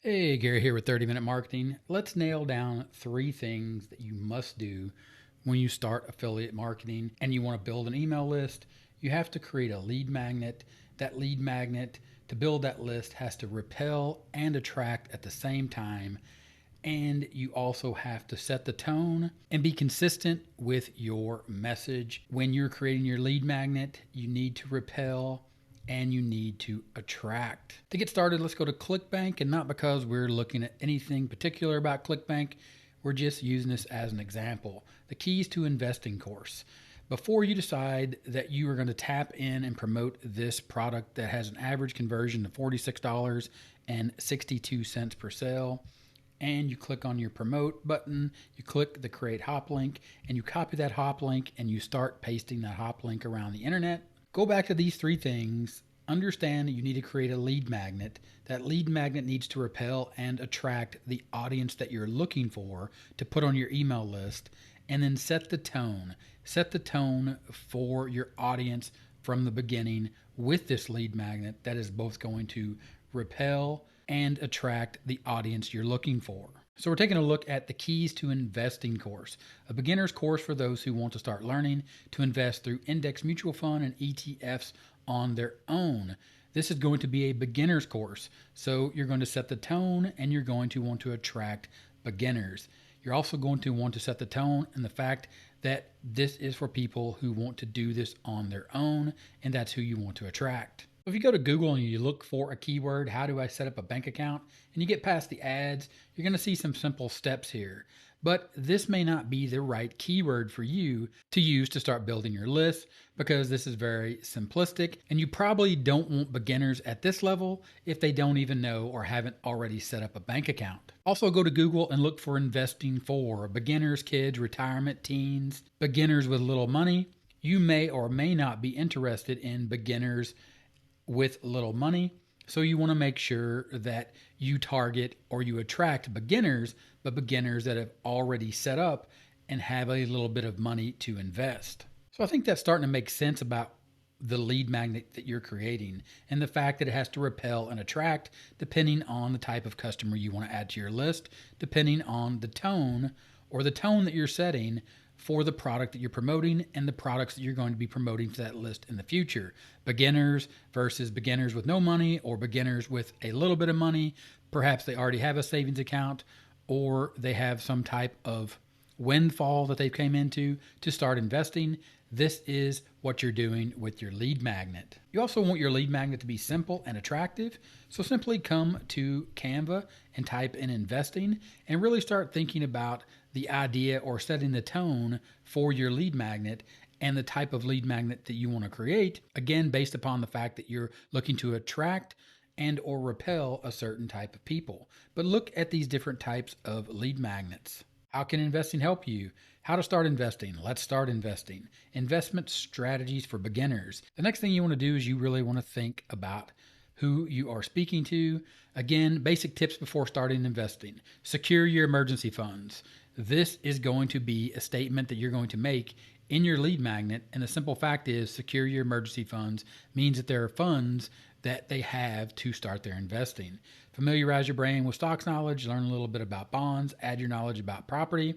Hey, Gary here with 30 Minute Marketing. Let's nail down three things that you must do when you start affiliate marketing and you want to build an email list. You have to create a lead magnet. That lead magnet, to build that list, has to repel and attract at the same time. And you also have to set the tone and be consistent with your message. When you're creating your lead magnet, you need to repel and you need to attract. To get started, let's go to ClickBank, and not because we're looking at anything particular about ClickBank, we're just using this as an example. The Keys to Investing course. Before you decide that you are going to tap in and promote this product that has an average conversion of $46.62 per sale, and you click on your promote button, you click the create hop link, and you copy that hop link and you start pasting that hop link around the internet. Go back to these three things. Understand that you need to create a lead magnet. That lead magnet needs to repel and attract the audience that you're looking for to put on your email list. And then set the tone. Set the tone for your audience from the beginning with this lead magnet that is both going to repel and attract the audience you're looking for. So we're taking a look at the Keys to Investing course, a beginner's course for those who want to start learning to invest through index mutual fund and ETFs on their own. This is going to be a beginner's course. So you're going to set the tone and you're going to want to attract beginners. You're also going to want to set the tone and the fact that this is for people who want to do this on their own, and that's who you want to attract. If you go to Google and you look for a keyword, how do I set up a bank account, and you get past the ads, you're going to see some simple steps here. But this may not be the right keyword for you to use to start building your list because this is very simplistic, and you probably don't want beginners at this level if they don't even know or haven't already set up a bank account. Also, go to Google and look for investing for beginners, kids, retirement, teens, beginners with little money. You may or may not be interested in beginners with little money. So you want to make sure that you target or you attract beginners, but beginners that have already set up and have a little bit of money to invest. So I think that's starting to make sense about the lead magnet that you're creating and the fact that it has to repel and attract depending on the type of customer you want to add to your list, depending on the tone or the tone that you're setting for the product that you're promoting and the products that you're going to be promoting to that list in the future. Beginners versus beginners with no money, or beginners with a little bit of money. Perhaps they already have a savings account or they have some type of windfall that they came into to start investing. This is what you're doing with your lead magnet. You also want your lead magnet to be simple and attractive. So simply come to Canva and type in investing and really start thinking about the idea or setting the tone for your lead magnet and the type of lead magnet that you want to create, again, based upon the fact that you're looking to attract and or repel a certain type of people. But look at these different types of lead magnets. How can investing help you? How to start investing. Let's start investing. Investment strategies for beginners. The next thing you want to do is you really want to think about who you are speaking to. Again, basic tips before starting investing. Secure your emergency funds. This is going to be a statement that you're going to make in your lead magnet. And the simple fact is, secure your emergency funds means that there are funds that they have to start their investing. Familiarize your brain with stocks knowledge, learn a little bit about bonds, add your knowledge about property,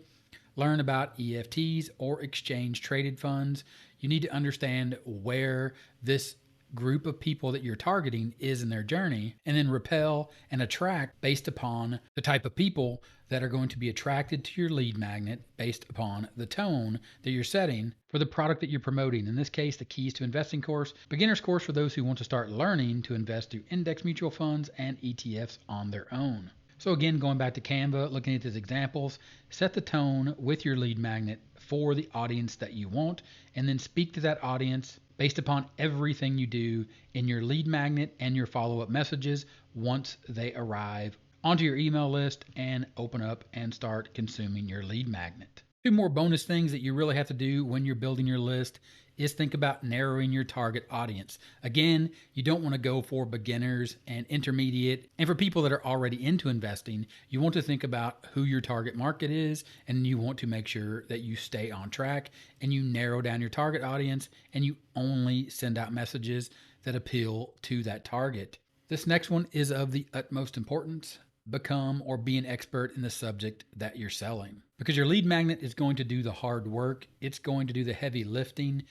learn about EFTs or exchange traded funds. You need to understand where this group of people that you're targeting is in their journey, and then repel and attract based upon the type of people that are going to be attracted to your lead magnet based upon the tone that you're setting for the product that you're promoting. In this case, the Keys to Investing course, beginner's course for those who want to start learning to invest through index mutual funds and ETFs on their own. So again, going back to Canva, looking at these examples, set the tone with your lead magnet for the audience that you want, and then speak to that audience based upon everything you do in your lead magnet and your follow-up messages once they arrive onto your email list and open up and start consuming your lead magnet. Two more bonus things that you really have to do when you're building your list is think about narrowing your target audience. Again, you don't want to go for beginners and intermediate. And for people that are already into investing, you want to think about who your target market is, and you want to make sure that you stay on track and you narrow down your target audience and you only send out messages that appeal to that target. This next one is of the utmost importance. become or be an expert in the subject that you're selling. Because your lead magnet is going to do the hard work, it's going to do the heavy lifting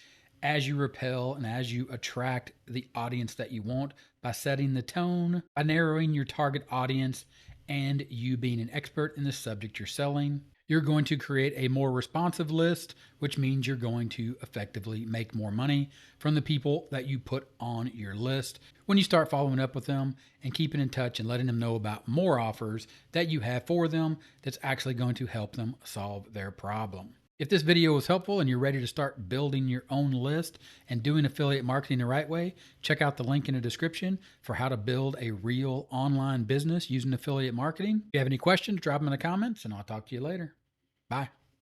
as you repel and as you attract the audience that you want by setting the tone, by narrowing your target audience, and you being an expert in the subject you're selling. You're going to create a more responsive list, which means you're going to effectively make more money from the people that you put on your list when you start following up with them and keeping in touch and letting them know about more offers that you have for them that's actually going to help them solve their problem. If this video was helpful and you're ready to start building your own list and doing affiliate marketing the right way, check out the link in the description for how to build a real online business using affiliate marketing. If you have any questions, drop them in the comments and I'll talk to you later. Bye.